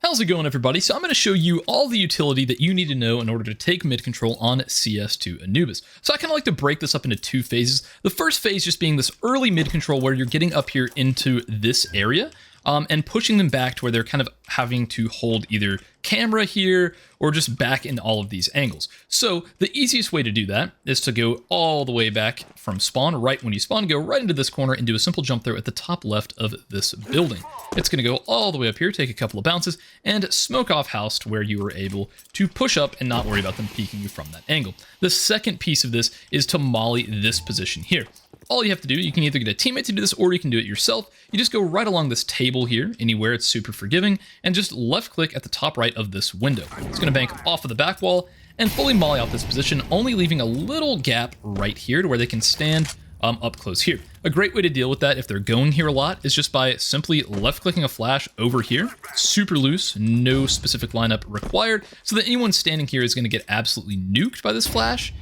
How's it going, everybody? So I'm going to show you all the utility that you need to know in order to take mid control on CS2 Anubis. So I kind of like to break this up into two phases. The first phase just being this early mid control where you're getting up here into this area and pushing them back to where they're kind of having to hold either camera here or just back in all of these angles. So the easiest way to do that is to go all the way back from spawn. Right when you spawn, go right into this corner and do a simple jump throw at the top left of this building. It's going to go all the way up here, take a couple of bounces, and smoke off house to where you are able to push up and not worry about them peeking you from that angle. The second piece of this is to molly this position here. All you have to do, you can either get a teammate to do this or you can do it yourself. You just go right along this table here, anywhere, it's super forgiving, and just left click at the top right of this window. It's going to bank off of the back wall and fully molly out this position, only leaving a little gap right here to where they can stand up close here. A great way to deal with that if they're going here a lot is just by simply left clicking a flash over here, super loose, no specific lineup required, so that anyone standing here is going to get absolutely nuked by this flash,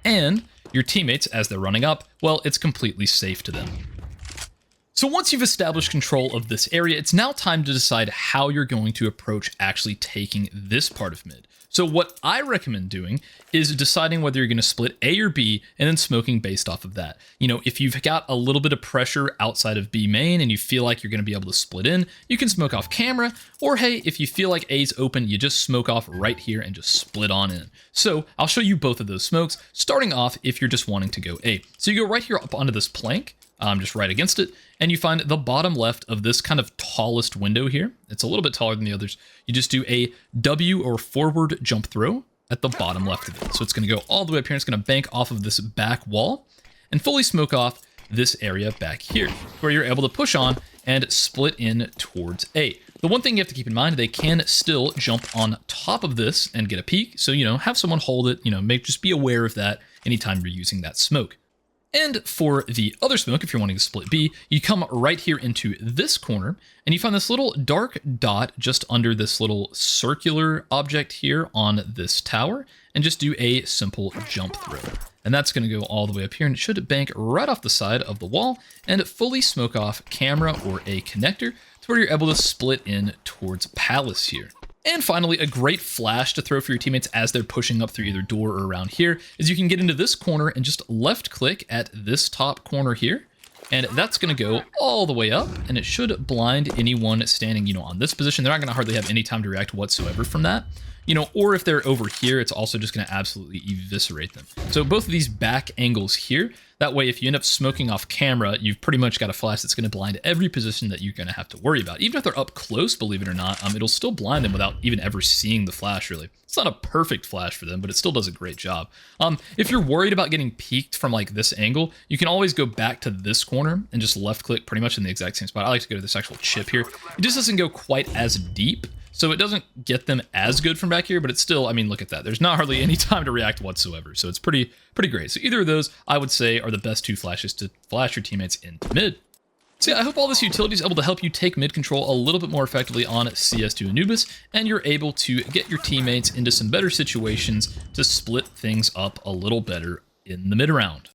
and your teammates, as they're running up, well, it's completely safe to them. So once you've established control of this area, it's now time to decide how you're going to approach actually taking this part of mid. So what I recommend doing is deciding whether you're going to split A or B and then smoking based off of that. You know, if you've got a little bit of pressure outside of B main and you feel like you're going to be able to split in, you can smoke off camera, or hey, if you feel like A's open, you just smoke off right here and just split on in. So I'll show you both of those smokes, starting off if you're just wanting to go A. So you go right here up onto this plank, just right against it, and you find the bottom left of this kind of tallest window here. It's a little bit taller than the others. You just do a W or forward jump throw at the bottom left of it. So it's going to go all the way up here. It's going to bank off of this back wall and fully smoke off this area back here, where you're able to push on and split in towards A. The one thing you have to keep in mind, they can still jump on top of this and get a peek. So, you know, have someone hold it, just be aware of that anytime you're using that smoke. And for the other smoke, if you're wanting to split B, you come right here into this corner and you find this little dark dot just under this little circular object here on this tower and just do a simple jump throw. And that's going to go all the way up here and it should bank right off the side of the wall and fully smoke off camera or a connector to where you're able to split in towards Palace here. And finally, a great flash to throw for your teammates as they're pushing up through either door or around here is you can get into this corner and just left click at this top corner here. And that's going to go all the way up and it should blind anyone standing, on this position. They're not going to hardly have any time to react whatsoever from that. Or if they're over here, it's also just going to absolutely eviscerate them. So both of these back angles here, that way if you end up smoking off camera, you've pretty much got a flash that's going to blind every position that you're going to have to worry about. Even if they're up close, believe it or not, it'll still blind them without even ever seeing the flash, really. It's not a perfect flash for them, but it still does a great job. If you're worried about getting peeked from like this angle, you can always go back to this corner and just left click pretty much in the exact same spot. I like to go to this actual chip here. It just doesn't go quite as deep. So it doesn't get them as good from back here, but it's still, look at that. There's not hardly any time to react whatsoever. So it's pretty great. So either of those, I would say, are the best two flashes to flash your teammates into mid. So yeah, I hope all this utility is able to help you take mid control a little bit more effectively on CS2 Anubis, and you're able to get your teammates into some better situations to split things up a little better in the mid round.